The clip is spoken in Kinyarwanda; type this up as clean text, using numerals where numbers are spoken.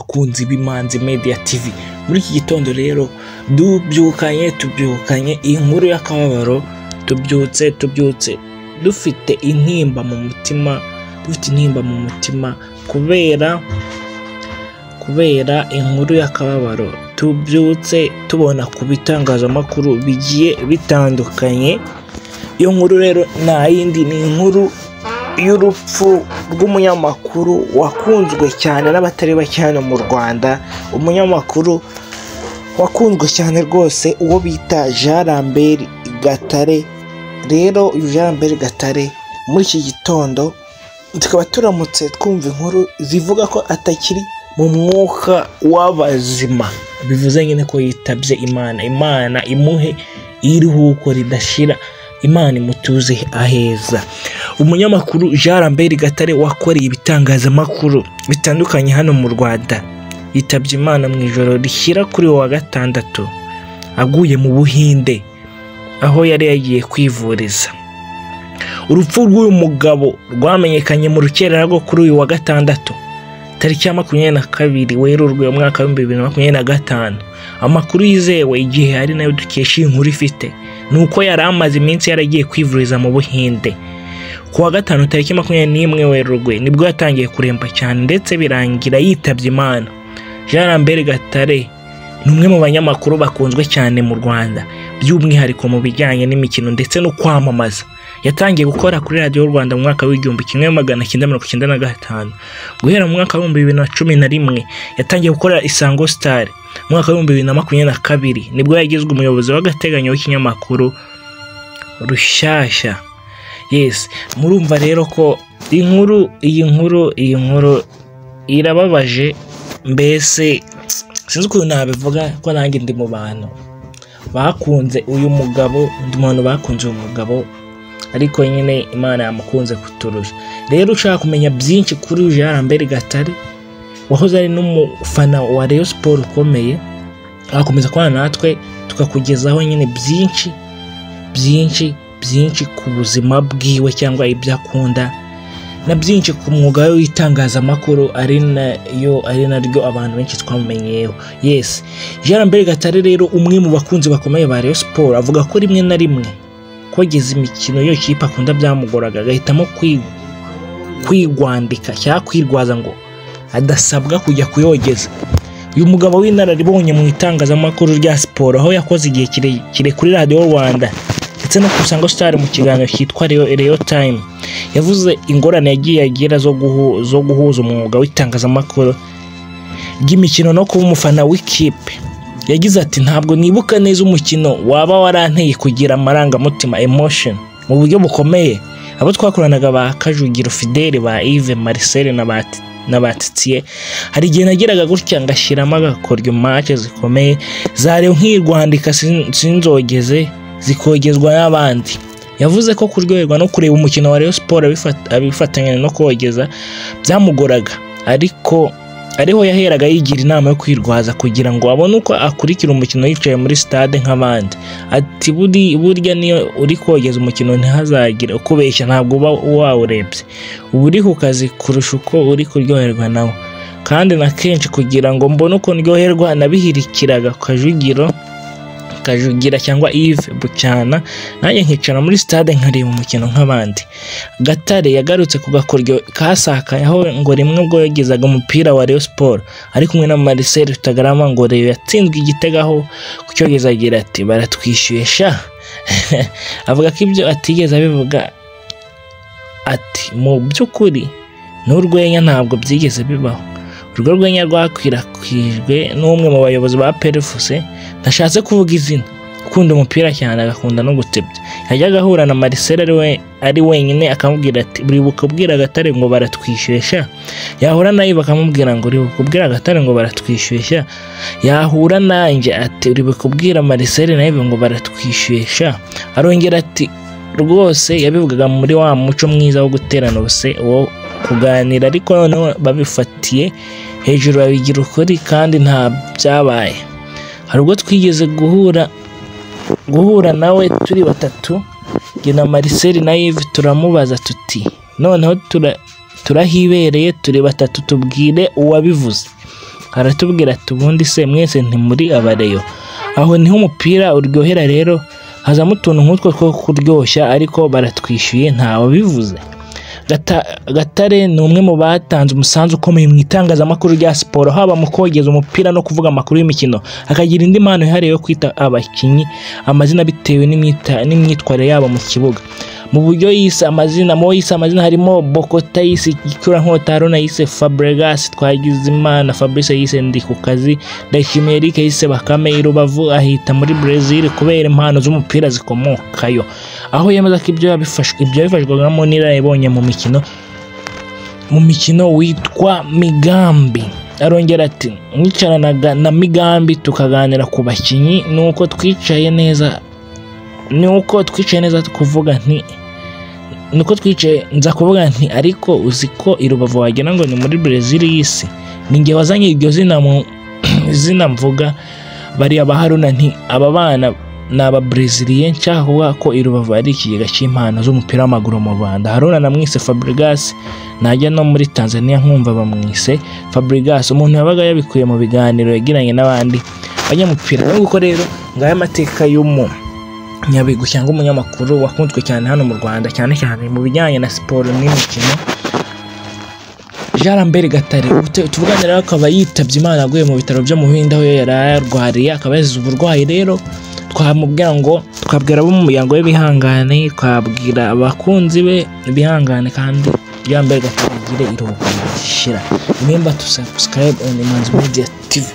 bakunzi b'Imanzi Media TV. Muri iki gitondo rero tubyukanye inkuru y'akababaro, tubyutse dufite intimba mu mutima, kubera inkuru y'akababaro tubyutse tubona ku bitangazamakuru bigiye bitandukanye. Iyo nkuru rero nta yindi, ni inkuru y'urupfu rw'umunyamakuru wakunzwe cyane n'abatari bake hano mu Rwanda, umunyamakuru wakunzwe cyane rwose, uwo bita Jean Lambert Gatare. Rero uyu Jean Lambert Gatare muri iki gitondo tukaba turamutse twumva inkuru zivuga ko atakiri mu mwuka w'abazima, bivuze nyine ko yitabye Imana imuhe iruhuko ridashira, Imana imutuze aheza. Umunyamakuru Jean Lambert Gatare wakoreye ibitangazamakuru bitandukanye hano mu Rwanda yitabye Imana mu ijoro rishyira kuri wa gatandatu, aguye mu Buhinde aho yari yagiye kwivuriza. Urupfu rw'uyu mugabo rwamenyekanye mu rukerera rwo kuri uyu wa gatandatu tariki ya 22 Werurwe umwaka wa 2025. Amakuru yizewe igihe ari nayo dukesha inkuru ifite nuko yari amaze iminsi yaragiye kwivuriza mu Buhinde. Ku wa gatanu tariki 21 Werurwe nibwo yatangiye kuremba cyane ndetse birangira yitabye Imana. Jean Lambert Gatare ni umwe mu banyamakuru bakunzwe cyane mu Rwanda, by'umwihariko mu bijyanye n'imikino ndetse no kwamamaza. Yatangiye gukora kuri Radio Rwanda mu mwaka w'1995. Guhera mu mwaka wa 2011 yatangiye gukora Isango Star. Mu mwaka wa 2022 nibwo yagizwe umuyobozi w'agateganyo w'ikinyamakuru Rushyashya. Yes, murumva rero ko iyi nkuru irababaje, mbese sinzi ukuntu nabivuga ko nanjye ndi mu bantu bakunze uyu mugabo, ariko nyine Imana yamukunze kuturusha. Rero ushaka kumenya byinshi kuri Jean Lambert Gatare wahoze ari n'umufana wa Rayon Sport ukomeye, akomeza kubana natwe tukakugezaho nyine byinshi ku buzima bwiwe cyangwa ibyo akunda, na byinshi ku mwuga w'itangazamakuru ari naryo abantu benshi twamumenyeyeho. Yes, Jean Lambert Gatare rero umwe mu bakunzi bakomeye ba Rayon Sport avuga ko rimwe na rimwe kogeza imikino yo kipe akunda byamugoraga, agahitamo kwigwandika cyangwa kwirwaza ngo adasabwa kujya kuyogeza. Uyu mugabo w'inararibonye mu itangazamakuru rya siporo, aho yakoze igihe kirekire kuri Radio Rwanda ndetse no ku Isango Star mu kiganiro cyitwa Real Time, yavuze ingorane yagiye agira zo guhuza umwuga w'itangazamakuru ry'imikino no kuba umufana w'ikipe. Yagize ati, ntabwo nibuka neza umukino waba waranteye kugira amarangamutima emotion mu buryo bukomeye. Abo twakoranaga ba Kajugiro Fidele, ba Yves Marcel na Batitie, hari igihe nageraga gutya ngashyiramo agakoryo match zikomeye zareho nkirwandika sinzogeze zikogezwa n'abandi. Yavuze ko kuryoherwa no kureba umukino wa Rayon Sport abifatanya no kogeza byamugoraga, ariho yaheraga yigira inama yo kwirwaza kugira ngo abone uko akurikira umukino yicaye muri stade nk'abandi. Ati burya niyo uri kogeza umukino ntihazagire ukubeshya, ntabwo uba wawurebye, uba uri ku kazi kurusha uko uri kuryoherwa nawe. Kandi na kenshi kugira ngo mbone uko ndyoherwa nabihirikiraga Kajugira cyangwa Yves Bucyana, nanjye nkicara muri stade nkareba umukino nk'abandi. Gatare yagarutse ku gakoryo kasakaye aho ngo rimwe ubwo yagezaga umupira wa Rayon Sport ari kumwe na Marcel Rutagarama ngo Rayon yatsinzwe igitegaho kucyogeza, agira ati baratwishyuye sha. Avuga ko ibyo atigeze abivuga, ati mu by'ukuri n'urwenya ntabwo byigeze bibaho. Urwo rwenya rwakwirakwijwe n'umwe mu bayobozi ba PRFC, ndashatse kuvuga izina, ukunda umupira cyane agakunda no gutebya. Yajyaga ahura na Marcel ari wenyine akamubwira ati uribuka kubwira Gatare ngo baratwishyuye sha. Yahura nayo bakamubwira ngo uribuka kubwira Gatare ngo baratwishyuye sha. Yahura nanjye ati uribuka kubwira Marcel nayo ngo baratwishyuye sha. Arongera ati rwose yabivugaga muri wa muco mwiza wo guterana ubuse wo kuganira, ariko noneho babifatiye hejuru babigira ukuri kandi nta byabaye. Hari ubwo twigeze guhura nawe turi batatu, jye na Marcel na Yves, turamubaza tuti noneho turahibereye turi batatu, tubwire uwabivuze. aratubwira ati ubundi se mwese ntimuri abareyo. Aho niho umupira uryohera rero, hazamo utuntu nk'utwo two kuryoshya ariko baratwishyuye ntawe bivuze. Gatare ni umwe mu batanze umusanzu ukomeye mu itangazamakuru rya siporo, haba mu kogeza umupira no kuvuga amakuru y'imikino, akagira indi mpano ihariye yo kwita abakinnyi amazina bitewe n'imyitwarire yabo mu kibuga. Mu buryo yise amazina, harimo Bokota yise Gikurankota, Haruna yise Fabregas, Twagizimana Fabrice yise Ndi ku kazi, Ndayishimiye Eric yise Bakame, Rubavu ahita muri Brazil kubera impano z'umupira zikomokayo. Aho yemeza ko ibyo yabifashwagamo n'iraribonye mu mikino witwa Migambi. Arongera ati mwicaranaga na Migambi tukaganira ku bakinnyi, nuko twicaye neza nza kuvuga nti ariko uziko i Rubavu wagira ngo ni muri Brazil y'isi, ninjye wazanye iryo zina mvuga bariya ba Haruna nti aba bana ni aba Brazilien, nshaka kuvuga ko i Rubavu ari ikigega cy'impano z'umupira w'amaguru mu Rwanda. Haruna namwise Fabregas, najya no muri Tanzania nkumva bamwise Fabregas, umuntu yabaga yabikuye mu biganiro yagiranye n'abandi banyamupira. Nuko rero ngaya amateka Nyabigwi cyangwa umunyamakuru wakunzwe cyane hano mu Rwanda, cyane cyane mu bijyanye na siporo n'imikino, Jean Lambert Gatare. Tuvuganira akaba yitabye Imana aguye mu bitaro byo mu Buhinde aho yari yarwariye, akaba yazize uburwayi. Rero twabwira abo mu muryango we bihangane, twabwira abakunzi be bihangane, kandi Jean Lambert Gatare agire iruhuko ridashira. Remember to subscribe on Imanzi Media TV.